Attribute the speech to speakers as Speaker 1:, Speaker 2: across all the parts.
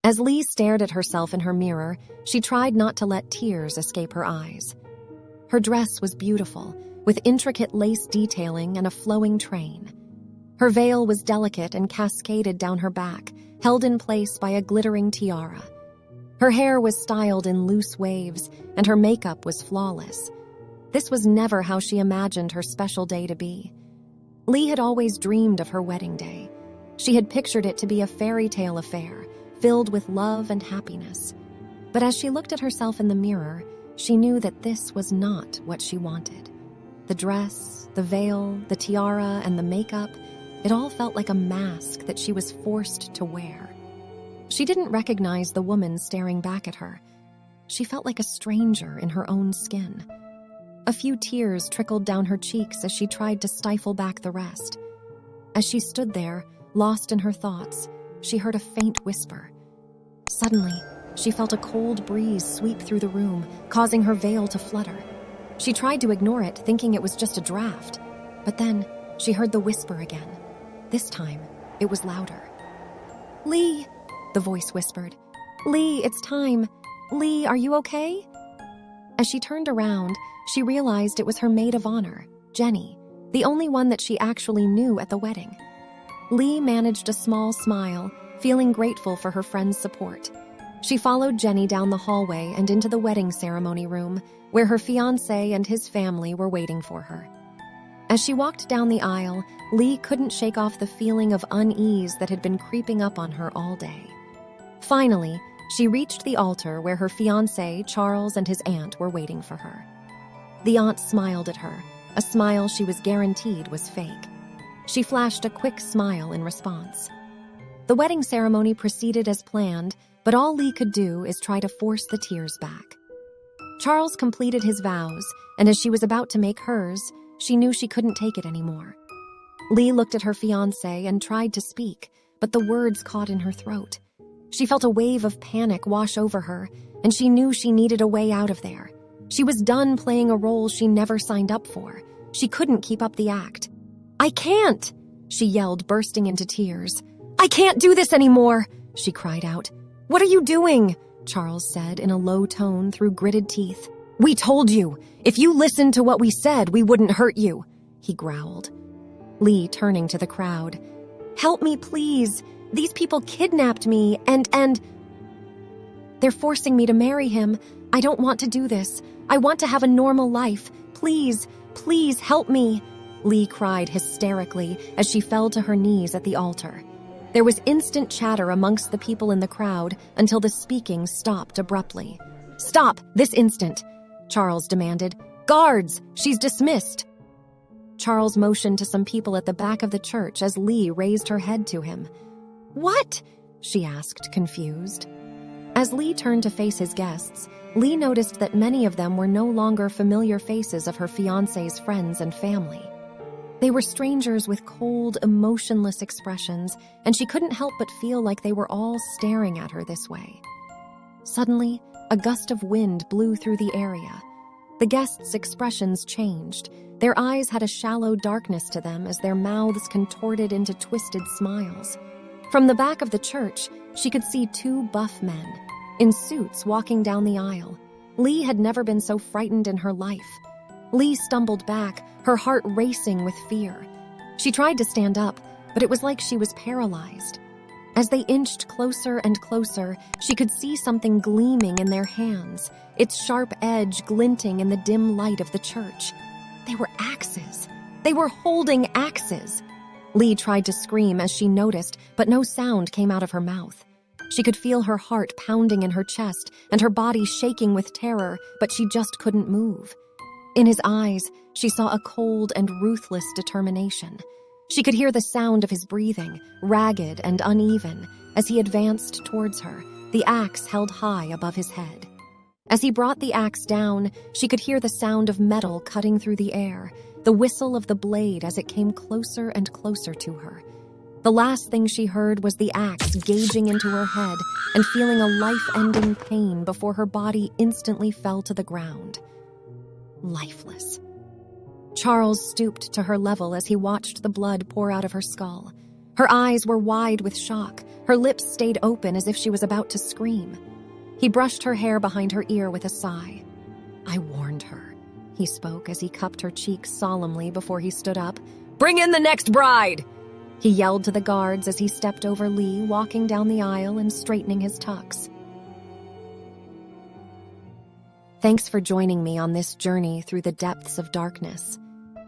Speaker 1: As Lee stared at herself in her mirror, she tried not to let tears escape her eyes. Her dress was beautiful, with intricate lace detailing and a flowing train. Her veil was delicate and cascaded down her back, held in place by a glittering tiara. Her hair was styled in loose waves, and her makeup was flawless. This was never how she imagined her special day to be. Lee had always dreamed of her wedding day. She had pictured it to be a fairy tale affair, filled with love and happiness. But as she looked at herself in the mirror, she knew that this was not what she wanted. The dress, the veil, the tiara, and the makeup, it all felt like a mask that she was forced to wear. She didn't recognize the woman staring back at her. She felt like a stranger in her own skin. A few tears trickled down her cheeks as she tried to stifle back the rest. As she stood there, lost in her thoughts, she heard a faint whisper. Suddenly, she felt a cold breeze sweep through the room, causing her veil to flutter. She tried to ignore it, thinking it was just a draft. But then, she heard the whisper again. This time, it was louder. "Lee," the voice whispered. "Lee, it's time. Lee, are you okay?" As she turned around, she realized it was her maid of honor, Jenny, the only one that she actually knew at the wedding. Lee managed a small smile, feeling grateful for her friend's support. She followed Jenny down the hallway and into the wedding ceremony room, where her fiancé and his family were waiting for her. As she walked down the aisle, Lee couldn't shake off the feeling of unease that had been creeping up on her all day. Finally, she reached the altar where her fiancé, Charles, and his aunt were waiting for her. The aunt smiled at her, a smile she was guaranteed was fake. She flashed a quick smile in response. The wedding ceremony proceeded as planned, but all Lee could do is try to force the tears back. Charles completed his vows, and as she was about to make hers, she knew she couldn't take it anymore. Lee looked at her fiancé and tried to speak, but the words caught in her throat. She felt a wave of panic wash over her, and she knew she needed a way out of there. She was done playing a role she never signed up for. She couldn't keep up the act. "I can't!" she yelled, bursting into tears. "I can't do this anymore!" she cried out. "What are you doing?" Charles said in a low tone through gritted teeth. "We told you. If you listened to what we said, we wouldn't hurt you," he growled. Lee, turning to the crowd. "Help me, please. These people kidnapped me and they're forcing me to marry him. I don't want to do this. I want to have a normal life. Please, please help me," Lee cried hysterically as she fell to her knees at the altar. There was instant chatter amongst the people in the crowd until the speaking stopped abruptly. "Stop, this instant," Charles demanded. "Guards, she's dismissed." Charles motioned to some people at the back of the church as Lee raised her head to him. "What?" she asked, confused. As Lee turned to face his guests, Lee noticed that many of them were no longer familiar faces of her fiancé's friends and family. They were strangers with cold, emotionless expressions, and she couldn't help but feel like they were all staring at her this way. Suddenly, a gust of wind blew through the area. The guests' expressions changed. Their eyes had a shallow darkness to them as their mouths contorted into twisted smiles. From the back of the church, she could see two buff men, in suits, walking down the aisle. Lee had never been so frightened in her life. Lee stumbled back, her heart racing with fear. She tried to stand up, but it was like she was paralyzed. As they inched closer and closer, she could see something gleaming in their hands, its sharp edge glinting in the dim light of the church. They were axes. They were holding axes. Lee tried to scream as she noticed, but no sound came out of her mouth. She could feel her heart pounding in her chest and her body shaking with terror, but she just couldn't move. In his eyes, she saw a cold and ruthless determination. She could hear the sound of his breathing, ragged and uneven, as he advanced towards her, the axe held high above his head. As he brought the axe down, she could hear the sound of metal cutting through the air, the whistle of the blade as it came closer and closer to her. The last thing she heard was the axe gauging into her head and feeling a life-ending pain before her body instantly fell to the ground. Lifeless. Charles stooped to her level as he watched the blood pour out of her skull. Her eyes were wide with shock. Her lips stayed open as if she was about to scream. He brushed her hair behind her ear with a sigh. "I warned her," he spoke as he cupped her cheeks solemnly before he stood up. "Bring in the next bride!" He yelled to the guards as he stepped over Lee, walking down the aisle and straightening his tux. Thanks for joining me on this journey through the depths of darkness.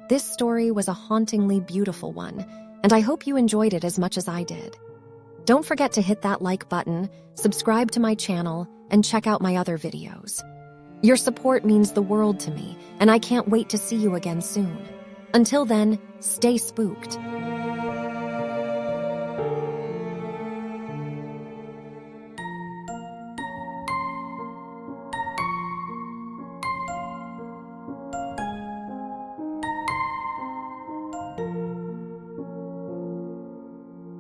Speaker 1: This story was a hauntingly beautiful one, and I hope you enjoyed it as much as I did. Don't forget to hit that like button, subscribe to my channel, and check out my other videos. Your support means the world to me, and I can't wait to see you again soon. Until then, stay spooked.